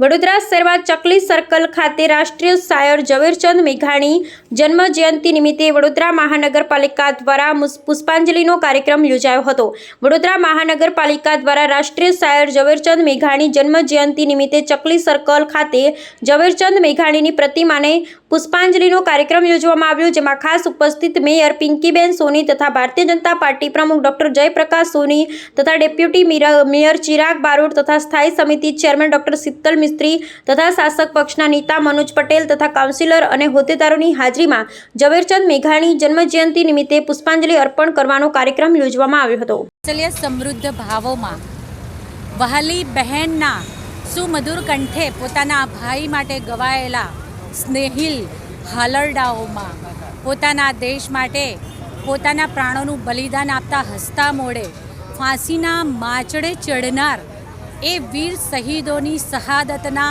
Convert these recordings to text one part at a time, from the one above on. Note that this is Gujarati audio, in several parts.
વડોદરા શહેરમાં ચકલી સર્કલ ખાતે રાષ્ટ્રીય શાયર ઝવેરચંદ મેઘાણી જન્મ જયંતિ નિમિત્તે વડોદરા મહાનગરપાલિકા દ્વારા પુષ્પાંજલિનો કાર્યક્રમ યોજાયો હતો। વડોદરા મહાનગરપાલિકા દ્વારા રાષ્ટ્રીય શાયર ઝવેરચંદ મેઘાણી જન્મ જયંતિ નિમિત્તે ચકલી સર્કલ ખાતે ઝવેરચંદ મેઘાણીની પ્રતિમાને પુષ્પાંજલિનો કાર્યક્રમ યોજવામાં આવ્યો, જેમાં ખાસ ઉપસ્થિત મેયર પિંકીબેન સોની તથા ભારતીય જનતા પાર્ટી પ્રમુખ ડોક્ટર જયપ્રકાશ સોની તથા ડેપ્યુટી મેયર ચિરાગ બારોટ તથા સ્થાયી સમિતિ ચેરમેન ડોક્ટર શીતલ મિસ્ત્રી તથા શાસક પક્ષના નેતા મનોજ પટેલ તથા કાઉન્સિલર અને હોદ્દેદારોની હાજરીમાં ઝવેરચંદ મેઘાણી જન્મજયંતિ નિમિત્તે પુષ્પાંજલિ અર્પણ કરવાનો કાર્યક્રમ યોજવામાં આવ્યો હતો। સમૃદ્ધ ભાવોમાં વહાલી બહેનના સુમધુર કંઠે પોતાના ભાઈ માટે ગવાયેલા સ્નેહિલ હાલરડાઓમાં પોતાના દેશ માટે પોતાના પ્રાણોનું બલિદાન આપતા હસતા મોડે ફાંસીના માચડે ચડનાર એ વીર શહીદોની શહાદતના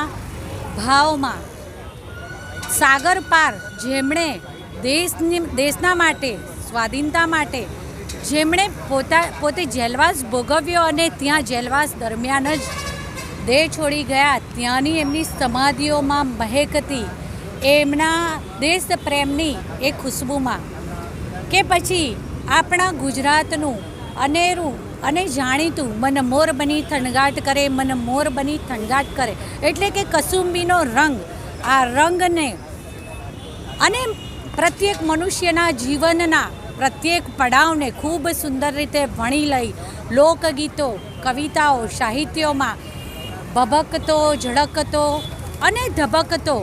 ભાવમાં સાગર પાર જેમણે દેશના માટે સ્વાધીનતા માટે જેમણે પોતે જેલવાસ ભોગવ્યો અને ત્યાં જેલવાસ દરમિયાન જ દેહ છોડી ગયા, ત્યાંની એમની સમાધિઓમાં મહેકતી એમના દેશ પ્રેમની એ ખુશ્બુમાં કે પછી આપણા ગુજરાતનું અનેરું અને જાણીતું મન મોર બની થનગાટ કરે, મન મોર બની થનગાટ કરે એટલે કે કસુંબીનો રંગ, આ રંગને અને પ્રત્યેક મનુષ્યના જીવનના પ્રત્યેક પડાવને ખૂબ સુંદર રીતે વણી લઈ લોકગીતો, કવિતાઓ, સાહિત્યોમાં ભભકતો, ઝળકતો અને ધબકતો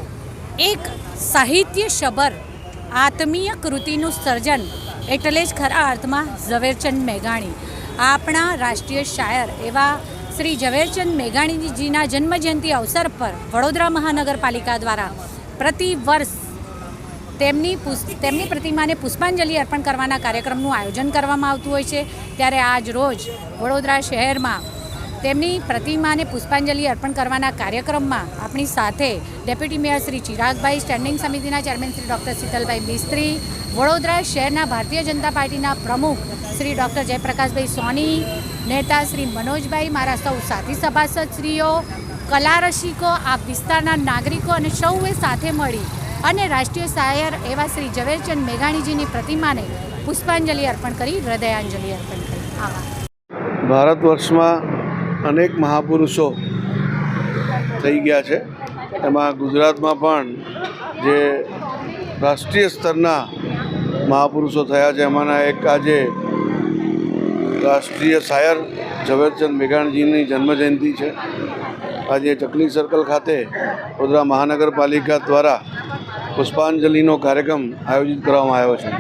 એક સાહિત્ય સભર આત્મીય કૃતિનું સર્જન એટલે જ ખરા અર્થમાં ઝવેરચંદ મેઘાણી, આપણા રાષ્ટ્રીય શાયર એવા શ્રી ઝવેરચંદ મેઘાણીજીના જન્મજયંતિ અવસર પર વડોદરા મહાનગરપાલિકા દ્વારા પ્રતિ વર્ષ તેમની પ્રતિમાને પુષ્પાંજલિ અર્પણ કરવાના કાર્યક્રમનું આયોજન કરવામાં આવતું હોય છે। ત્યારે આજ રોજ વડોદરા શહેરમાં તેમની પ્રતિમાને પુષ્પાંજલિ અર્પણ કરવાના કાર્યક્રમમાં આપણી સાથે ડેપ્યુટી મેયર શ્રી ચિરાગભાઈ, સ્ટેન્ડિંગ સમિતિના ચેરમેન શ્રી ડૉક્ટર શીતલભાઈ મિસ્ત્રી, વડોદરા શહેરના ભારતીય જનતા પાર્ટીના પ્રમુખ શ્રી ડૉક્ટર જયપ્રકાશભાઈ સોની, નેતા શ્રી મનોજભાઈ, મારા સૌ સાથી સભાસદશ્રીઓ, કલા રસિકો, આ વિસ્તારના નાગરિકો અને સૌએ સાથે મળી અને રાષ્ટ્રીય શાયર એવા શ્રી ઝવેરચંદ મેઘાણીજીની પ્રતિમાને પુષ્પાંજલિ અર્પણ કરી, હૃદયાંજલિ અર્પણ કરી। આવા ભારત વર્ષમાં અનેક મહાપુરુષો થઈ ગયા છે, એમાં ગુજરાતમાં પણ જે રાષ્ટ્રીય સ્તરના મહાપુરુષો થયા છે એમાંના એક આજે રાષ્ટ્રીય શાયર ઝવેરચંદ મેઘાણીજીની જન્મજયંતિ છે। આજે ચકલી સર્કલ ખાતે વડોદરા મહાનગરપાલિકા દ્વારા પુષ્પાંજલિનો કાર્યક્રમ આયોજિત કરવામાં આવ્યો છે।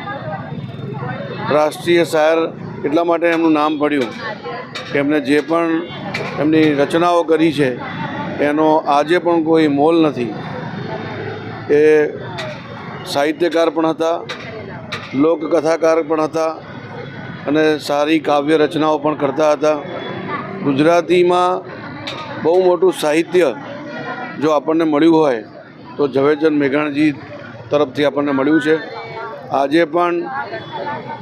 રાષ્ટ્રીય શાયર એટલા માટે એમનું નામ પડ્યું કે એમને જે પણ એમની રચનાઓ કરી છે એનો આજે પણ કોઈ મોલ નથી। એ સાહિત્યકાર પણ હતા, લોકકથાકાર પણ હતા અને સારી કાવ્ય રચનાઓ પણ કરતા હતા। ગુજરાતીમાં બહુ મોટું સાહિત્ય જો આપણને મળ્યું હોય તો ઝવેરચંદ મેઘાણીજી તરફથી આપણને મળ્યું છે। આજે પણ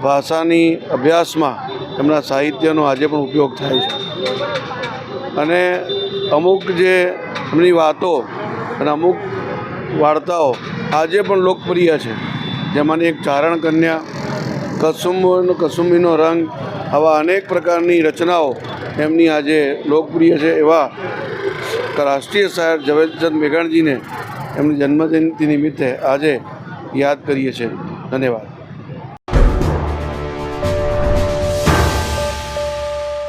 ભાષાની અભ્યાસમાં એમના સાહિત્યનો આજે પણ ઉપયોગ થાય છે અને અમુક જે એમની વાતો અને અમુક વાર્તાઓ આજે પણ લોકપ્રિય છે, જેમાંની એક ચારણ કન્યા, કસુંબીનો રંગ, આવા અનેક પ્રકારની રચનાઓ એમની આજે લોકપ્રિય છે। એવા રાષ્ટ્રીય શાયર ઝવેરચંદ મેઘાણીજીને એમની જન્મજયંતિ નિમિત્તે આજે યાદ કરીએ છીએ। ધન્યવાદ।